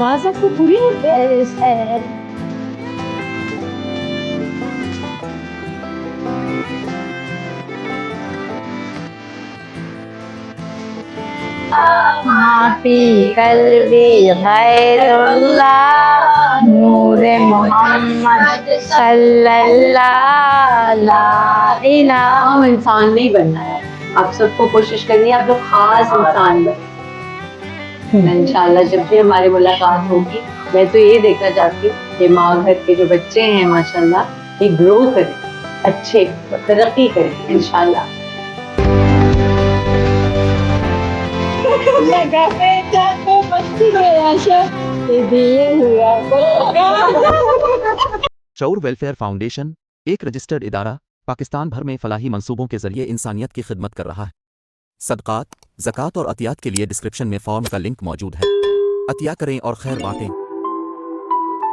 Masa ko puri Happy kalbi khairullah Noor Muhammad sallallahu la ilaha हम इंसान नहीं बनना है, आप सबको कोशिश करनी है आप लोग खास इंसान बने। इंशाल्लाह जब भी हमारी मुलाकात होगी मैं तो ये देखना चाहती हूँ कि माँ घर के जो बच्चे हैं माशाल्लाह ये ग्रो करें, अच्छे तरक्की करें इंशाल्लाह। शऊर वेलफेयर फाउंडेशन एक रजिस्टर्ड इदारा पाकिस्तान भर में फलाही मंसूबों के जरिए इंसानियत की खिदमत कर रहा है। सदक़ात, ज़कात और अतियात के लिए डिस्क्रिप्शन में फॉर्म का लिंक मौजूद है। अतिया करें और खैर बांटें।